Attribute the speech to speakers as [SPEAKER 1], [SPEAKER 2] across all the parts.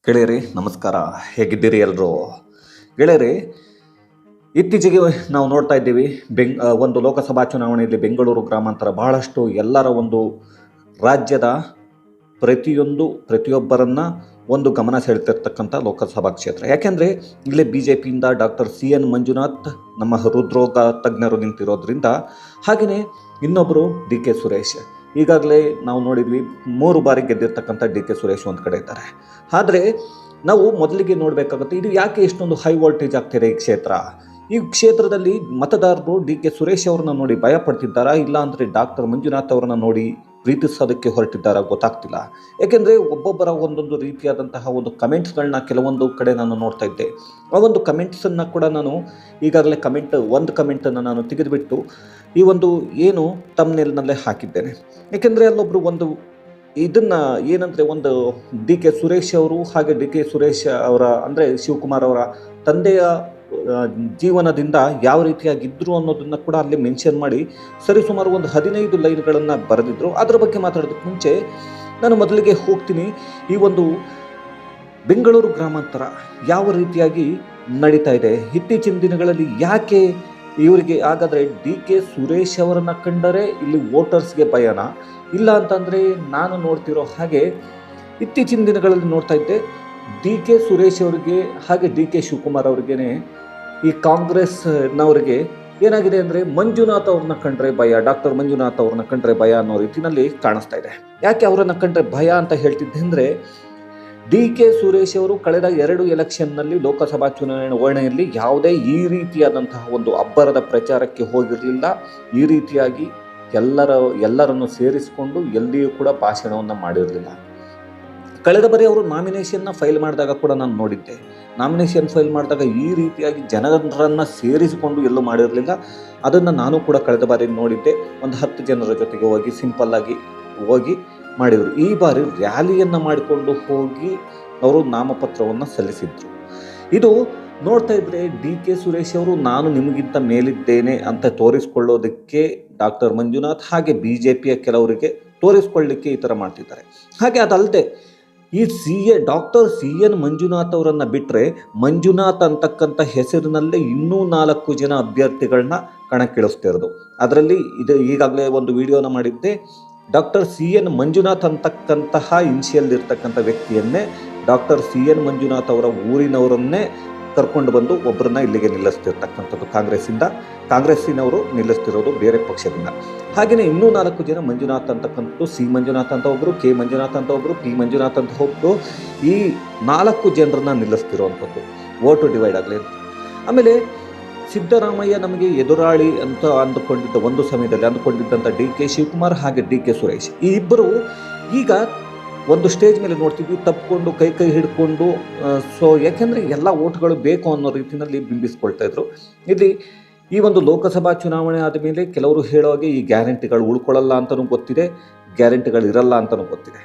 [SPEAKER 1] ಗೆಳೆಯರಿ ನಮಸ್ಕಾರ. ಹೇಗಿದ್ದೀರಿ ಎಲ್ಲರೂ? ಗೆಳೆಯರಿ, ಇತ್ತೀಚೆಗೆ ನಾವು ನೋಡ್ತಾ ಇದ್ದೀವಿ ಒಂದು ಲೋಕಸಭಾ ಚುನಾವಣೆಯಲ್ಲಿ ಬೆಂಗಳೂರು ಗ್ರಾಮಾಂತರ ಬಹಳಷ್ಟು ಎಲ್ಲರ ಒಂದು ರಾಜ್ಯದ ಪ್ರತಿಯೊಬ್ಬರನ್ನ ಒಂದು ಗಮನ ಸೆಳೆತಿರ್ತಕ್ಕಂಥ ಲೋಕಸಭಾ ಕ್ಷೇತ್ರ. ಯಾಕೆಂದರೆ ಇಲ್ಲೇ BJPಯಿಂದ ಡಾಕ್ಟರ್ CN ಮಂಜುನಾಥ್ ನಮ್ಮ ಹೃದ್ರೋಗ ತಜ್ಞರು ನಿಂತಿರೋದ್ರಿಂದ, ಹಾಗೆಯೇ ಇನ್ನೊಬ್ಬರು DK ಸುರೇಶ್. ಈಗಾಗಲೇ ನಾವು ನೋಡಿದ್ವಿ 3 ಬಾರಿ ಗೆದ್ದಿರ್ತಕ್ಕಂಥ DK ಸುರೇಶ್ ಒಂದು ಕಡೆ ಇದ್ದಾರೆ. ಆದರೆ ನಾವು ಮೊದಲಿಗೆ ನೋಡಬೇಕಾಗುತ್ತೆ, ಇದು ಯಾಕೆ ಇಷ್ಟೊಂದು ಹೈ ವೋಲ್ಟೇಜ್ ಆಗ್ತಿದೆ ಈ ಕ್ಷೇತ್ರ. ಈ ಕ್ಷೇತ್ರದಲ್ಲಿ ಮತದಾರರು DK ಸುರೇಶ್ ಅವ್ರನ್ನ ನೋಡಿ ಭಯ ಪಡ್ತಿದ್ದಾರಾ, ಇಲ್ಲ ಅಂದರೆ ಡಾಕ್ಟರ್ ಮಂಜುನಾಥ್ ಅವ್ರನ್ನ ನೋಡಿ ಪ್ರೀತಿಸೋದಕ್ಕೆ ಹೊರಟಿದ್ದಾರಾ ಗೊತ್ತಾಗ್ತಿಲ್ಲ. ಏಕೆಂದರೆ ಒಬ್ಬೊಬ್ಬರ ಒಂದೊಂದು ರೀತಿಯಾದಂತಹ ಒಂದು ಕಮೆಂಟ್ಸ್ಗಳನ್ನ ಕೆಲವೊಂದು ಕಡೆ ನಾನು ನೋಡ್ತಾ ಇದ್ದೆ. ಆ ಒಂದು ಕಮೆಂಟ್ಸನ್ನು ಕೂಡ ನಾನು ಈಗಾಗಲೇ ಒಂದು ಕಮೆಂಟನ್ನು ನಾನು ತೆಗೆದುಬಿಟ್ಟು ಈ ಒಂದು ಏನು ತಮ್ನೇಲ್ನಲ್ಲೇ ಹಾಕಿದ್ದೇನೆ. ಏಕೆಂದರೆ ಅಲ್ಲೊಬ್ಬರು ಒಂದು ಇದನ್ನು ಏನಂದರೆ, ಒಂದು DK ಸುರೇಶ್ ಅವರು ಹಾಗೆ DK ಸುರೇಶ್ ಅವರ ಅಂದರೆ ಶಿವಕುಮಾರ್ ಅವರ ತಂದೆಯ ಜೀವನದಿಂದ ಯಾವ ರೀತಿಯಾಗಿದ್ದರು ಅನ್ನೋದನ್ನು ಕೂಡ ಅಲ್ಲಿ ಮೆನ್ಷನ್ ಮಾಡಿ ಸರಿಸುಮಾರು ಒಂದು 15 ಲೈನ್ಗಳನ್ನು ಬರೆದಿದ್ದರು. ಅದರ ಬಗ್ಗೆ ಮಾತಾಡೋದಕ್ಕೆ ಮುಂಚೆ ನಾನು ಮೊದಲಿಗೆ ಹೋಗ್ತೀನಿ, ಈ ಒಂದು ಬೆಂಗಳೂರು ಗ್ರಾಮಾಂತರ ಯಾವ ರೀತಿಯಾಗಿ ನಡೀತಾ ಇದೆ. ಇತ್ತೀಚಿನ ದಿನಗಳಲ್ಲಿ ಯಾಕೆ ಇವರಿಗೆ ಹಾಗಾದರೆ DK ಸುರೇಶ್ ಅವರನ್ನು ಕಂಡರೆ ಇಲ್ಲಿ ವೋಟರ್ಸ್ಗೆ ಭಯನಾ, ಇಲ್ಲ ಅಂತಂದರೆ ನಾನು ನೋಡ್ತಿರೋ ಹಾಗೆ ಇತ್ತೀಚಿನ ದಿನಗಳಲ್ಲಿ ನೋಡ್ತಾ ಇದ್ದೆ DK ಸುರೇಶ್ ಅವರಿಗೆ ಹಾಗೆ DK ಶಿವಕುಮಾರ್ ಅವ್ರಿಗೇನೆ ಈ ಕಾಂಗ್ರೆಸ್ನವರಿಗೆ ಏನಾಗಿದೆ ಅಂದರೆ ಮಂಜುನಾಥ್ ಅವ್ರನ್ನ ಕಂಡ್ರೆ ಭಯ, ಡಾಕ್ಟರ್ ಮಂಜುನಾಥ್ ಅವ್ರನ್ನ ಕಂಡ್ರೆ ಭಯ ಅನ್ನೋ ರೀತಿಯಲ್ಲಿ ಕಾಣಿಸ್ತಾ ಇದೆ. ಯಾಕೆ ಅವರನ್ನು ಕಂಡ್ರೆ ಭಯ ಅಂತ ಹೇಳ್ತಿದ್ದೆ ಅಂದರೆ, DK ಸುರೇಶ್ ಅವರು ಕಳೆದ 2 ಎಲೆಕ್ಷನ್ನಲ್ಲಿ ಲೋಕಸಭಾ ಚುನಾವಣೆಯಲ್ಲಿ ಯಾವುದೇ ಈ ರೀತಿಯಾದಂತಹ ಒಂದು ಅಬ್ಬರದ ಪ್ರಚಾರಕ್ಕೆ ಹೋಗಿರಲಿಲ್ಲ. ಈ ರೀತಿಯಾಗಿ ಎಲ್ಲರನ್ನು ಸೇರಿಸಿಕೊಂಡು ಎಲ್ಲಿಯೂ ಕೂಡ ಭಾಷಣವನ್ನು ಮಾಡಿರಲಿಲ್ಲ. ಕಳೆದ ಬಾರಿ ಅವರು ನಾಮಿನೇಷನ್ನ ಫೈಲ್ ಮಾಡಿದಾಗ ಕೂಡ ನಾನು ನೋಡಿದ್ದೆ. ನಾಮಿನೇಷನ್ ಫೈಲ್ ಮಾಡಿದಾಗ ಈ ರೀತಿಯಾಗಿ ಜನರನ್ನು ಸೇರಿಸಿಕೊಂಡು ಎಲ್ಲೂ ಮಾಡಿರಲಿಲ್ಲ. ಅದನ್ನು ನಾನು ಕೂಡ ಕಳೆದ ಬಾರಿ ನೋಡಿದ್ದೆ. ಒಂದು 10 ಜನರ ಜೊತೆಗೆ ಹೋಗಿ ಸಿಂಪಲ್ಲಾಗಿ ಹೋಗಿ ಮಾಡಿದರು. ಈ ಬಾರಿ ರ್ಯಾಲಿಯನ್ನು ಮಾಡಿಕೊಂಡು ಹೋಗಿ ಅವರು ನಾಮಪತ್ರವನ್ನು ಸಲ್ಲಿಸಿದರು. ಇದು ನೋಡ್ತಾ ಇದ್ದರೆ DK ಸುರೇಶ್ ಅವರು ನಾನು ನಿಮಗಿಂತ ಮೇಲಿದ್ದೇನೆ ಅಂತ ತೋರಿಸ್ಕೊಳ್ಳೋದಕ್ಕೆ ಡಾಕ್ಟರ್ ಮಂಜುನಾಥ್ ಹಾಗೆ BJPಯ ಕೆಲವರಿಗೆ ತೋರಿಸ್ಕೊಳ್ಳಿಕ್ಕೆ ಈ ಥರ ಮಾಡ್ತಿದ್ದಾರೆ. ಹಾಗೆ ಅದಲ್ಲದೆ ಈ ಡಾಕ್ಟರ್ CN ಮಂಜುನಾಥ್ ಅವರನ್ನು ಬಿಟ್ಟರೆ ಮಂಜುನಾಥ್ ಅಂತಕ್ಕಂಥ ಹೆಸರಿನಲ್ಲೇ ಇನ್ನೂ 4 ಜನ ಅಭ್ಯರ್ಥಿಗಳನ್ನ ಕಣಕ್ಕಿಳಿಸ್ತಿರೋದು. ಅದರಲ್ಲಿ ಈಗಾಗಲೇ ಒಂದು ವಿಡಿಯೋನ ಮಾಡಿದ್ದೆ. ಡಾಕ್ಟರ್ CN ಮಂಜುನಾಥ್ ಅಂತಕ್ಕಂತಹ ಇನ್ಷಿಯಲ್ ಇರ್ತಕ್ಕಂಥ ವ್ಯಕ್ತಿಯನ್ನೇ ಡಾಕ್ಟರ್ CN ಮಂಜುನಾಥ್ ಅವರ ಊರಿನವರನ್ನೇ ಕರ್ಕೊಂಡು ಬಂದು ಒಬ್ಬರನ್ನ ಇಲ್ಲಿಗೆ ನಿಲ್ಲಿಸ್ತಿರ್ತಕ್ಕಂಥದ್ದು. ಕಾಂಗ್ರೆಸ್ಸಿನವರು ನಿಲ್ಲಿಸ್ತಿರೋದು ಬೇರೆ ಪಕ್ಷದಿಂದ. ಹಾಗೆಯೇ ಇನ್ನೂ 4 ಜನ ಮಂಜುನಾಥ್ ಅಂತಕ್ಕಂಥದ್ದು, C ಮಂಜುನಾಥ್ ಅಂತ ಒಬ್ಬರು, K ಮಂಜುನಾಥ್ ಅಂತ ಒಬ್ಬರು, P ಮಂಜುನಾಥ್ ಅಂತ ಒಬ್ಬರು, ಈ 4 ಜನರನ್ನ ನಿಲ್ಲಿಸ್ತಿರೋವಂಥದ್ದು ವೋಟು ಡಿವೈಡ್ ಆಗಲಿ ಅಂತ. ಆಮೇಲೆ ಸಿದ್ದರಾಮಯ್ಯ ನಮಗೆ ಎದುರಾಳಿ ಅಂತ ಒಂದು ಸಮಯದಲ್ಲಿ ಅಂದುಕೊಂಡಿದ್ದಂಥ DK ಶಿವಕುಮಾರ್ ಹಾಗೆ DK ಸುರೇಶ್, ಈ ಇಬ್ಬರು ಈಗ ಒಂದು ಸ್ಟೇಜ್ ಮೇಲೆ ನೋಡ್ತಿದ್ವಿ ತಪ್ಪಿಕೊಂಡು ಕೈ ಹಿಡ್ಕೊಂಡು ಯಾಕೆಂದರೆ ಎಲ್ಲ ಓಟ್ಗಳು ಬೇಕು ಅನ್ನೋ ರೀತಿಯಲ್ಲಿ ಬಿಂಬಿಸ್ಕೊಳ್ತಾ ಇದ್ರು. ಇಲ್ಲಿ ಈ ಒಂದು ಲೋಕಸಭಾ ಚುನಾವಣೆ ಆದ ಮೇಲೆ ಕೆಲವರು ಹೇಳೋಗೆ ಈ ಗ್ಯಾರಂಟಿಗಳು ಉಳ್ಕೊಳ್ಳಲ್ಲ ಅಂತಲೂ ಗೊತ್ತಿದೆ, ಗ್ಯಾರಂಟಿಗಳು ಇರಲ್ಲ ಅಂತಲೂ ಗೊತ್ತಿದೆ.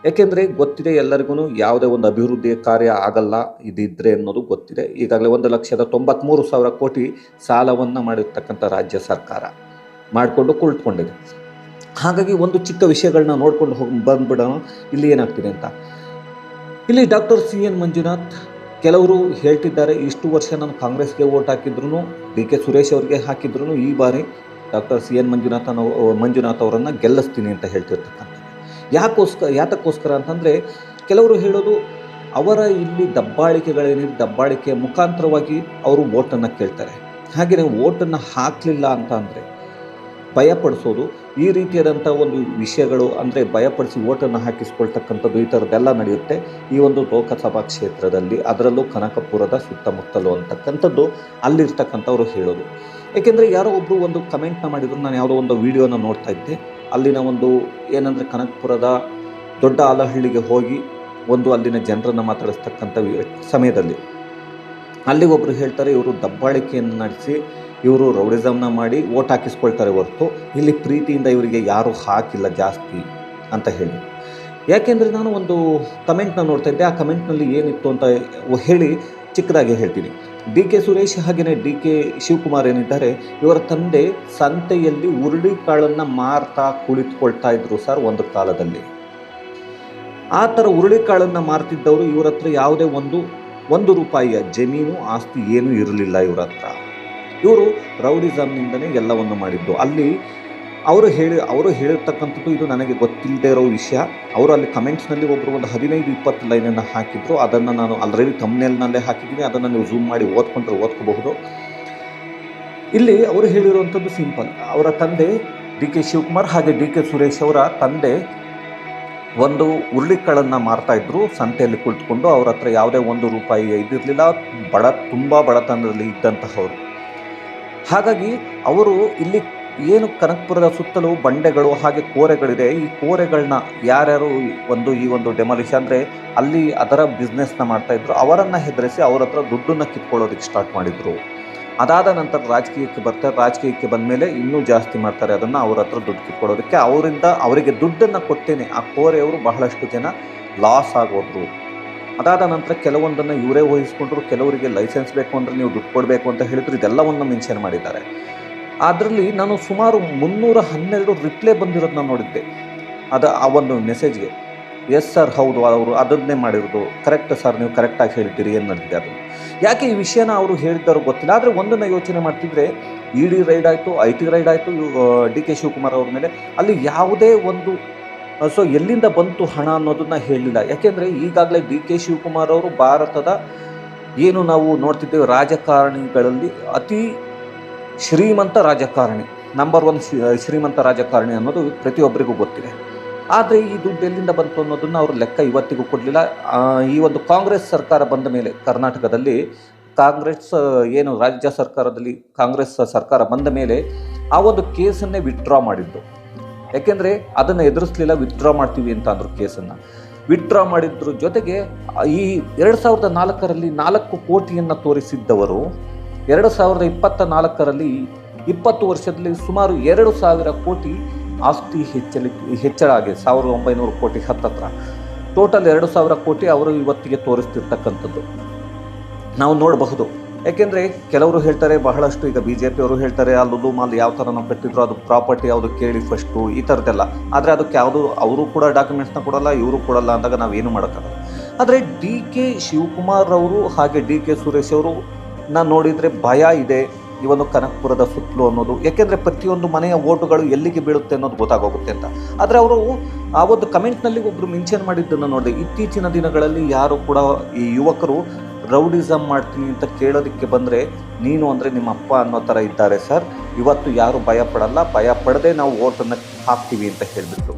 [SPEAKER 1] ಯಾಕೆಂದರೆ ಗೊತ್ತಿದೆ ಎಲ್ಲರಿಗೂ ಯಾವುದೇ ಒಂದು ಅಭಿವೃದ್ಧಿ ಕಾರ್ಯ ಆಗಲ್ಲ ಇದಿದ್ರೆ ಅನ್ನೋದು ಗೊತ್ತಿದೆ. ಈಗಾಗಲೇ 1,93,000 ಕೋಟಿ ಸಾಲವನ್ನು ಮಾಡಿರ್ತಕ್ಕಂಥ ರಾಜ್ಯ ಸರ್ಕಾರ ಮಾಡಿಕೊಂಡು ಕುಳಿತುಕೊಂಡಿದೆ. ಹಾಗಾಗಿ ಒಂದು ಚಿಕ್ಕ ವಿಷಯಗಳನ್ನ ನೋಡ್ಕೊಂಡು ಬಂದ್ಬಿಡೋಣ ಇಲ್ಲಿ ಏನಾಗ್ತಿದೆ ಅಂತ. ಇಲ್ಲಿ ಡಾಕ್ಟರ್ CN ಮಂಜುನಾಥ್ ಕೆಲವರು ಹೇಳ್ತಿದ್ದಾರೆ, ಇಷ್ಟು ವರ್ಷ ನಾನು ಕಾಂಗ್ರೆಸ್ಗೆ ವೋಟ್ ಹಾಕಿದ್ರು, DK ಸುರೇಶ್ ಅವರಿಗೆ ಹಾಕಿದ್ರು, ಈ ಬಾರಿ ಡಾಕ್ಟರ್ CN ಮಂಜುನಾಥ್ ಅವರನ್ನು ಗೆಲ್ಲಿಸ್ತೀನಿ ಅಂತ ಹೇಳ್ತಿರ್ತಕ್ಕಂಥದ್ದು. ಯಾತಕ್ಕೋಸ್ಕರ ಅಂತಂದರೆ, ಕೆಲವರು ಹೇಳೋದು ಅವರ ಇಲ್ಲಿ ದಬ್ಬಾಳಿಕೆಯ ಮುಖಾಂತರವಾಗಿ ಅವರು ವೋಟನ್ನು ಕೇಳ್ತಾರೆ. ಹಾಗೆಯೇ ವೋಟನ್ನು ಹಾಕಲಿಲ್ಲ ಅಂತ ಅಂದರೆ ಭಯಪಡಿಸೋದು, ಈ ರೀತಿಯಾದಂಥ ಒಂದು ವಿಷಯಗಳು ಅಂದರೆ ಭಯಪಡಿಸಿ ವೋಟನ್ನು ಹಾಕಿಸ್ಕೊಳ್ತಕ್ಕಂಥದ್ದು, ಈ ಥರದ್ದೆಲ್ಲ ನಡೆಯುತ್ತೆ ಈ ಒಂದು ಲೋಕಸಭಾ ಕ್ಷೇತ್ರದಲ್ಲಿ, ಅದರಲ್ಲೂ ಕನಕಪುರದ ಸುತ್ತಮುತ್ತಲು ಅಂತಕ್ಕಂಥದ್ದು ಅಲ್ಲಿರ್ತಕ್ಕಂಥವ್ರು ಹೇಳೋದು. ಏಕೆಂದರೆ ಯಾರೋ ಒಬ್ಬರು ಒಂದು ಕಮೆಂಟ್ನ ಮಾಡಿದ್ರು, ನಾನು ಯಾವುದೋ ಒಂದು ವಿಡಿಯೋನ ನೋಡ್ತಾ ಇದ್ದೆ. ಅಲ್ಲಿನ ಒಂದು ಏನಂದರೆ ಕನಕಪುರದ ದೊಡ್ಡ ಆಲಹಳ್ಳಿಗೆ ಹೋಗಿ ಅಲ್ಲಿನ ಜನರನ್ನು ಮಾತಾಡಿಸ್ತಕ್ಕಂಥ ಸಮಯದಲ್ಲಿ ಅಲ್ಲಿ ಒಬ್ಬರು ಹೇಳ್ತಾರೆ, ಇವರು ದಬ್ಬಾಳಿಕೆಯನ್ನು ನಡೆಸಿ ಇವರು ರೌಡಿಸಮ್ನ ಮಾಡಿ ವೋಟ್ ಹಾಕಿಸ್ಕೊಳ್ತಾರೆ ಹೊರತು ಇಲ್ಲಿ ಪ್ರೀತಿಯಿಂದ ಇವರಿಗೆ ಯಾರೂ ಹಾಕಿಲ್ಲ ಜಾಸ್ತಿ ಅಂತ ಹೇಳಿ. ಯಾಕೆಂದರೆ ನಾನು ಒಂದು ಕಮೆಂಟ್ನ ನೋಡ್ತಾ ಇದ್ದೆ. ಆ ಕಮೆಂಟ್ನಲ್ಲಿ ಏನಿತ್ತು ಅಂತ ಹೇಳಿ ಚಿಕ್ಕದಾಗಿ ಹೇಳ್ತೀನಿ. DK ಸುರೇಶ್ ಹಾಗೆಯೇ DK ಶಿವಕುಮಾರ್ ಏನಿದ್ದಾರೆ, ಇವರ ತಂದೆ ಸಂತೆಯಲ್ಲಿ ಹುರುಳಿ ಕಾಳನ್ನು ಮಾರ್ತಾ ಕುಳಿತುಕೊಳ್ತಾ ಇದ್ರು ಸರ್ ಒಂದು ಕಾಲದಲ್ಲಿ. ಆ ಥರ ಹುರುಳಿಕಾಳನ್ನು ಮಾರ್ತಿದ್ದವರು ಇವ್ರ ಹತ್ರ ಯಾವುದೇ ಒಂದು ರೂಪಾಯಿಯ ಜಮೀನು ಆಸ್ತಿ ಏನೂ ಇರಲಿಲ್ಲ ಇವ್ರ ಹತ್ರ. ಇವರು ರೌಡಿಸಮ್ನಿಂದನೇ ಎಲ್ಲವನ್ನು ಮಾಡಿದ್ದು. ಅಲ್ಲಿ ಅವರು ಹೇಳಿರ್ತಕ್ಕಂಥದ್ದು ಇದು ನನಗೆ ಗೊತ್ತಿಲ್ಲದೆ ಇರೋ ವಿಷಯ. ಅವರು ಅಲ್ಲಿ ಕಮೆಂಟ್ಸ್ನಲ್ಲಿ ಒಬ್ಬರು ಒಂದು 15-20 ಲೈನನ್ನು ಹಾಕಿದ್ರು. ಅದನ್ನು ನಾನು ಆಲ್ರೆಡಿ ಥಂಬ್ನೇಲ್ನಲ್ಲೇ ಹಾಕಿದ್ದೀನಿ. ಅದನ್ನು ನೀವು ಝೂಮ್ ಮಾಡಿ ಓದ್ಕೋಬಹುದು. ಇಲ್ಲಿ ಅವರು ಹೇಳಿರುವಂಥದ್ದು ಸಿಂಪಲ್. ಅವರ ತಂದೆ ಡಿ.ಕೆ. ಶಿವಕುಮಾರ್ ಹಾಗೆ ಡಿ.ಕೆ. ಸುರೇಶ್ ಅವರ ತಂದೆ ಒಂದು ಹುರುಳಿಕಾಳನ್ನು ಮಾರ್ತಾ ಇದ್ರು ಸಂತೆಯಲ್ಲಿ ಕುಳಿತುಕೊಂಡು. ಅವ್ರ ಹತ್ರ ಯಾವುದೇ ಒಂದು ರೂಪಾಯಿ ಇದಿರಲಿಲ್ಲ. ತುಂಬ ಬಡತನದಲ್ಲಿ ಇದ್ದಂತಹವರು. ಹಾಗಾಗಿ ಅವರು ಇಲ್ಲಿ ಏನು ಕನಕಪುರದ ಸುತ್ತಲೂ ಬಂಡೆಗಳು ಹಾಗೆ ಕೋರೆಗಳಿದೆ, ಈ ಕೋರೆಗಳನ್ನ ಯಾರ್ಯಾರು ಈ ಒಂದು ಡೆಮಾಲಿಷನ್ ಅಂದರೆ ಅಲ್ಲಿ ಅದರ ಬಿಸ್ನೆಸ್ನ ಮಾಡ್ತಾಯಿದ್ರು, ಅವರನ್ನು ಹೆದರಿಸಿ ಅವ್ರ ಹತ್ರ ದುಡ್ಡನ್ನು ಕಿತ್ಕೊಳ್ಳೋದಕ್ಕೆ ಸ್ಟಾರ್ಟ್ ಮಾಡಿದರು. ಅದಾದ ನಂತರ ರಾಜಕೀಯಕ್ಕೆ ಬರ್ತಾರೆ. ರಾಜಕೀಯಕ್ಕೆ ಬಂದ ಮೇಲೆ ಇನ್ನೂ ಜಾಸ್ತಿ ಮಾಡ್ತಾರೆ ಅದನ್ನು, ಅವ್ರ ಹತ್ರ ದುಡ್ಡು ಕಿತ್ಕೊಳ್ಳೋದಕ್ಕೆ. ಅವರಿಗೆ ದುಡ್ಡನ್ನು ಕೊಟ್ಟೇನೆ ಆ ಕೋರೆಯವರು ಬಹಳಷ್ಟು ಜನ ಲಾಸ್ ಆಗೋದ್ರು. ಅದಾದ ನಂತರ ಕೆಲವೊಂದನ್ನು ಇವರೇ ವಹಿಸ್ಕೊಂಡ್ರು. ಕೆಲವರಿಗೆ ಲೈಸೆನ್ಸ್ ಬೇಕು ಅಂದರೆ ನೀವು ದುಡ್ಡು ಕೊಡಬೇಕು ಅಂತ ಹೇಳಿದ್ರು. ಇದೆಲ್ಲವನ್ನು ಮೆನ್ಷನ್ ಮಾಡಿದ್ದಾರೆ. ಅದರಲ್ಲಿ ನಾನು ಸುಮಾರು 312 ರಿಪ್ಲೈ ಬಂದಿರೋದು ನಾನು ನೋಡಿದ್ದೆ. ಆ ಒಂದು ಮೆಸೇಜ್ಗೆ. ಎಸ್ ಸರ್, ಹೌದು, ಅವರು ಅದನ್ನೇ ಮಾಡಿರೋದು, ಕರೆಕ್ಟ್ ಸರ್, ನೀವು ಕರೆಕ್ಟಾಗಿ ಹೇಳಿದ್ದೀರಿ, ಏನು ನಡೆದಿದೆ ಅದು. ಯಾಕೆ ಈ ವಿಷಯನ ಅವರು ಹೇಳಿದ್ದಾರೋ ಗೊತ್ತಿಲ್ಲ. ಆದರೆ ಒಂದನ್ನು ಯೋಚನೆ ಮಾಡ್ತಿದ್ರೆ, ಇ ಡಿ ರೈಡ್ ಆಯಿತು, IT ರೈಡ್ ಆಯಿತು ಡಿ.ಕೆ. ಶಿವಕುಮಾರ್ ಅವ್ರ ಮೇಲೆ. ಅಲ್ಲಿ ಯಾವುದೇ ಎಲ್ಲಿಂದ ಬಂತು ಹಣ ಅನ್ನೋದನ್ನು ಹೇಳಲಿಲ್ಲ. ಯಾಕೆಂದರೆ ಈಗಾಗಲೇ ಡಿ.ಕೆ. ಶಿವಕುಮಾರ್ ಅವರು ಭಾರತದ ಏನು ನಾವು ನೋಡ್ತಿದ್ದೇವೆ ರಾಜಕಾರಣಿಗಳಲ್ಲಿ ಅತಿ ಶ್ರೀಮಂತ ರಾಜಕಾರಣಿ, ನಂಬರ್ 1 ಶ್ರೀಮಂತ ರಾಜಕಾರಣಿ ಅನ್ನೋದು ಪ್ರತಿಯೊಬ್ಬರಿಗೂ ಗೊತ್ತಿದೆ. ಆದರೆ ಈ ದುಡ್ಡು ಎಲ್ಲಿಂದ ಬಂತು ಅನ್ನೋದನ್ನು ಅವರು ಲೆಕ್ಕ ಇವತ್ತಿಗೂ ಕೊಡಲಿಲ್ಲ. ಈ ಒಂದು ಕಾಂಗ್ರೆಸ್ ಸರ್ಕಾರ ಬಂದ ಮೇಲೆ ಕರ್ನಾಟಕದಲ್ಲಿ ರಾಜ್ಯ ಸರ್ಕಾರದಲ್ಲಿ ಕಾಂಗ್ರೆಸ್ ಸರ್ಕಾರ ಬಂದ ಮೇಲೆ ಆ ಒಂದು ಕೇಸನ್ನೇ ವಿತ್ಡ್ರಾ ಮಾಡಿದ್ದು. ಯಾಕೆಂದರೆ ಅದನ್ನು ಎದುರಿಸಲಿಲ್ಲ, ವಿತ್ಡ್ರಾ ಮಾಡ್ತೀವಿ ಅಂತ ಅಂದರು. ಕೇಸನ್ನು ವಿತ್ಡ್ರಾ ಮಾಡಿದ್ರ ಜೊತೆಗೆ ಈ 2004ರಲ್ಲಿ 4 ಕೋಟಿಯನ್ನು ತೋರಿಸಿದ್ದವರು 2024ರಲ್ಲಿ 20 ವರ್ಷದಲ್ಲಿ ಸುಮಾರು 2,000 ಕೋಟಿ ಆಸ್ತಿ ಹೆಚ್ಚಳ ಆಗಿದೆ. 1,900 ಕೋಟಿ ಹತ್ತತ್ರ ಟೋಟಲ್ 2,000 ಕೋಟಿ ಅವರು ಇವತ್ತಿಗೆ ತೋರಿಸ್ತಿರ್ತಕ್ಕಂಥದ್ದು ನಾವು ನೋಡಬಹುದು. ಯಾಕೆಂದರೆ ಕೆಲವರು ಹೇಳ್ತಾರೆ ಬಹಳಷ್ಟು, ಈಗ BJP ಅವರು ಹೇಳ್ತಾರೆ ಆ ಲುಲು ಮಾಲ್ ಯಾವ ಥರ ನಾವು ಕಟ್ಟಿದ್ರು, ಅದು ಪ್ರಾಪರ್ಟಿ ಯಾವುದು ಕೇಳಿ ಫಸ್ಟು, ಈ ಥರದ್ದೆಲ್ಲ. ಆದರೆ ಅದಕ್ಕೆ ಯಾವುದು ಅವರು ಕೂಡ ಡಾಕ್ಯುಮೆಂಟ್ಸ್ನ ಕೊಡಲ್ಲ, ಇವರು ಕೊಡಲ್ಲ ಅಂದಾಗ ನಾವೇನು ಮಾಡೋಕ್ಕಾಗಲ್ಲ. ಆದರೆ ಡಿ.ಕೆ. ಶಿವಕುಮಾರ್ ಅವರು ಹಾಗೆ ಡಿ.ಕೆ. ಸುರೇಶ್ ಅವರು ನಾನು ನೋಡಿದರೆ ಭಯ ಇದೆ ಈ ಒಂದು ಕನಕಪುರದ ಸುತ್ತಲೂ ಅನ್ನೋದು. ಯಾಕೆಂದರೆ ಪ್ರತಿಯೊಂದು ಮನೆಯ ಓಟುಗಳು ಎಲ್ಲಿಗೆ ಬೀಳುತ್ತೆ ಅನ್ನೋದು ಗೊತ್ತಾಗೋಗುತ್ತೆ ಅಂತ. ಆದರೆ ಅವರು ಆ ಒಂದು ಕಮೆಂಟ್ನಲ್ಲಿ ಒಬ್ಬರು ಮೆನ್ಷನ್ ಮಾಡಿದ್ದನ್ನು ನೋಡಿದೆ. ಇತ್ತೀಚಿನ ದಿನಗಳಲ್ಲಿ ಯಾರು ಕೂಡ ಈ ಯುವಕರು ರೌಡಿಸಮ್ ಮಾಡ್ತೀನಿ ಅಂತ ಕೇಳೋದಕ್ಕೆ ಬಂದರೆ ನೀನು ಅಂದರೆ ನಿಮ್ಮ ಅಪ್ಪ ಅನ್ನೋ ಥರ ಇದ್ದಾರೆ ಸರ್, ಇವತ್ತು ಯಾರು ಭಯ ಪಡದೆ ನಾವು ಓಟನ್ನು ಹಾಕ್ತೀವಿ ಅಂತ ಹೇಳಿಬಿಟ್ರು.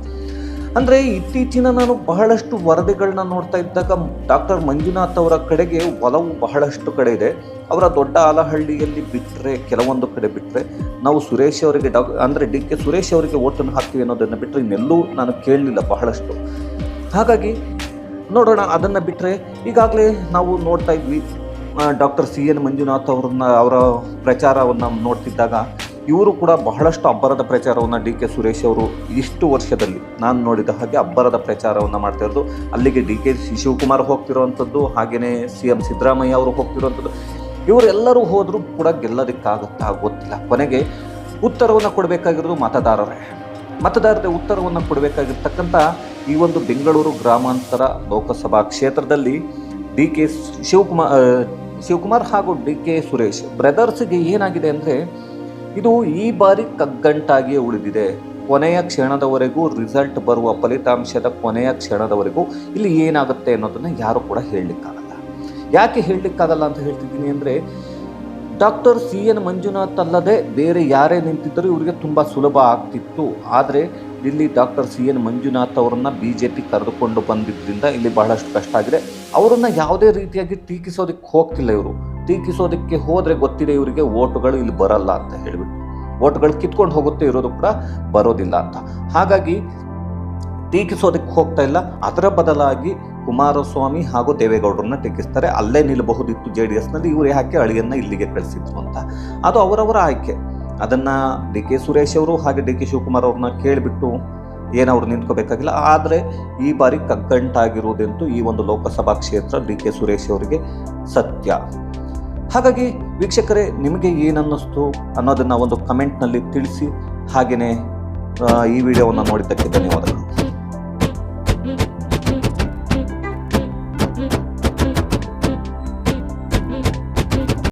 [SPEAKER 1] ಅಂದರೆ ಇತ್ತೀಚಿನ ನಾನು ಬಹಳಷ್ಟು ವರದಿಗಳನ್ನ ನೋಡ್ತಾ ಇದ್ದಾಗ ಡಾಕ್ಟರ್ ಮಂಜುನಾಥ್ ಅವರ ಕಡೆಗೆ ಒಲವು ಬಹಳಷ್ಟು ಕಡೆ ಇದೆ. ಅವರ ದೊಡ್ಡ ಆಲಹಳ್ಳಿಯಲ್ಲಿ ಬಿಟ್ಟರೆ, ಕೆಲವೊಂದು ಕಡೆ ಬಿಟ್ಟರೆ ನಾವು ಸುರೇಶ್ ಅವರಿಗೆ ಡಿ.ಕೆ. ಸುರೇಶ್ ಅವರಿಗೆ ಓಟನ್ನು ಹಾಕ್ತೀವಿ ಅನ್ನೋದನ್ನು ಬಿಟ್ಟರೆ ಇನ್ನೆಲ್ಲೂ ನಾನು ಕೇಳಲಿಲ್ಲ ಬಹಳಷ್ಟು. ಹಾಗಾಗಿ ನೋಡೋಣ. ಅದನ್ನು ಬಿಟ್ಟರೆ ಈಗಾಗಲೇ ನಾವು ನೋಡ್ತಾ ಇದ್ವಿ ಡಾಕ್ಟರ್ C.N. ಮಂಜುನಾಥ್ ಅವರ ಪ್ರಚಾರವನ್ನು ನೋಡ್ತಿದ್ದಾಗ ಇವರು ಕೂಡ ಬಹಳಷ್ಟು ಅಬ್ಬರದ ಪ್ರಚಾರವನ್ನು ಡಿ.ಕೆ. ಸುರೇಶ್ ಅವರು ಇಷ್ಟು ವರ್ಷದಲ್ಲಿ ನಾನು ನೋಡಿದ ಹಾಗೆ ಅಬ್ಬರದ ಪ್ರಚಾರವನ್ನು ಮಾಡ್ತಾ ಇರೋದು. ಅಲ್ಲಿಗೆ ಡಿ.ಕೆ. ಶಿವಕುಮಾರ್ ಹೋಗ್ತಿರೋವಂಥದ್ದು, ಹಾಗೆಯೇ CM ಸಿದ್ದರಾಮಯ್ಯ ಅವರು ಹೋಗ್ತಿರೋವಂಥದ್ದು. ಇವರೆಲ್ಲರೂ ಹೋದರೂ ಕೂಡ ಗೆಲ್ಲೋದಕ್ಕಾಗುತ್ತಾ ಗೊತ್ತಿಲ್ಲ. ಕೊನೆಗೆ ಉತ್ತರವನ್ನು ಕೊಡಬೇಕಾಗಿರೋದು ಮತದಾರರೇ ಉತ್ತರವನ್ನು ಕೊಡಬೇಕಾಗಿರ್ತಕ್ಕಂಥ ಈ ಒಂದು ಬೆಂಗಳೂರು ಗ್ರಾಮಾಂತರ ಲೋಕಸಭಾ ಕ್ಷೇತ್ರದಲ್ಲಿ ಡಿ.ಕೆ. ಶಿವಕುಮಾರ್ ಹಾಗೂ ಡಿ.ಕೆ. ಸುರೇಶ್ ಬ್ರದರ್ಸ್ಗೆ ಏನಾಗಿದೆ ಅಂದರೆ ಇದು ಈ ಬಾರಿ ಕಗ್ಗಂಟಾಗಿಯೇ ಉಳಿದಿದೆ. ಕೊನೆಯ ಕ್ಷಣದವರೆಗೂ ರಿಸಲ್ಟ್ ಬರುವ ಫಲಿತಾಂಶದ ಕೊನೆಯ ಕ್ಷಣದವರೆಗೂ ಇಲ್ಲಿ ಏನಾಗುತ್ತೆ ಅನ್ನೋದನ್ನು ಯಾರು ಕೂಡ ಹೇಳಲಿಕ್ಕಾಗಲ್ಲ. ಯಾಕೆ ಹೇಳಲಿಕ್ಕಾಗಲ್ಲ ಅಂತ ಹೇಳ್ತಿದ್ದೀನಿ ಅಂದರೆ, ಡಾಕ್ಟರ್ C.N. ಮಂಜುನಾಥ್ ಅಲ್ಲದೆ ಬೇರೆ ಯಾರೇ ನಿಂತಿದ್ದರೂ ಇವರಿಗೆ ತುಂಬ ಸುಲಭ ಆಗ್ತಿತ್ತು. ಆದರೆ ಇಲ್ಲಿ ಡಾಕ್ಟರ್ C.N. ಮಂಜುನಾಥ್ ಅವರನ್ನು BJP ಕರೆದುಕೊಂಡು ಬಂದಿದ್ದರಿಂದ ಇಲ್ಲಿ ಬಹಳಷ್ಟು ಕಷ್ಟ ಆಗಿದೆ. ಅವರನ್ನು ಯಾವುದೇ ರೀತಿಯಾಗಿ ಟೀಕಿಸೋದಕ್ಕೆ ಹೋಗ್ತಿಲ್ಲ. ಇವರು ಟೀಕಿಸೋದಕ್ಕೆ ಹೋದರೆ ಗೊತ್ತಿದೆ ಇವರಿಗೆ ಓಟುಗಳು ಇಲ್ಲಿ ಬರಲ್ಲ ಅಂತ ಹೇಳಿಬಿಟ್ಟು, ಓಟುಗಳು ಕಿತ್ಕೊಂಡು ಹೋಗುತ್ತೆ, ಇರೋದು ಕೂಡ ಬರೋದಿಲ್ಲ ಅಂತ. ಹಾಗಾಗಿ ಟೀಕಿಸೋದಕ್ಕೆ ಹೋಗ್ತಾ ಇಲ್ಲ. ಅದರ ಬದಲಾಗಿ ಕುಮಾರಸ್ವಾಮಿ ಹಾಗೂ ದೇವೇಗೌಡರನ್ನ ಟೀಕಿಸ್ತಾರೆ. ಅಲ್ಲೇ ನಿಲ್ಲಬಹುದಿತ್ತು JDSನಲ್ಲಿ, ಇವರೇ ಹಾಕಿ ಅಳಿಯನ್ನು ಇಲ್ಲಿಗೆ ಕಳಿಸಿದ್ರು ಅಂತ. ಅದು ಅವರವರ ಆಯ್ಕೆ. ಅದನ್ನು ಡಿ.ಕೆ. ಸುರೇಶ್ ಅವರು ಹಾಗೆ ಡಿ.ಕೆ. ಶಿವಕುಮಾರ್ ಅವ್ರನ್ನ ಕೇಳಿಬಿಟ್ಟು ಏನವರು ನಿಂತ್ಕೋಬೇಕಾಗಿಲ್ಲ. ಆದರೆ ಈ ಬಾರಿ ಕಗ್ಗಂಟಾಗಿರುವುದಂತೂ ಈ ಒಂದು ಲೋಕಸಭಾ ಕ್ಷೇತ್ರ ಡಿ.ಕೆ. ಸುರೇಶ್ ಅವರಿಗೆ ಸತ್ಯ. ಹಾಗಾಗಿ ವೀಕ್ಷಕರೇ, ನಿಮಗೆ ಏನನ್ನಿಸ್ತು ಅನ್ನೋದನ್ನು ಒಂದು ಕಮೆಂಟ್ನಲ್ಲಿ ತಿಳಿಸಿ. ಹಾಗೆಯೇ ಈ ವಿಡಿಯೋವನ್ನು ನೋಡಿದ್ದಕ್ಕೆ ಧನ್ಯವಾದಗಳು.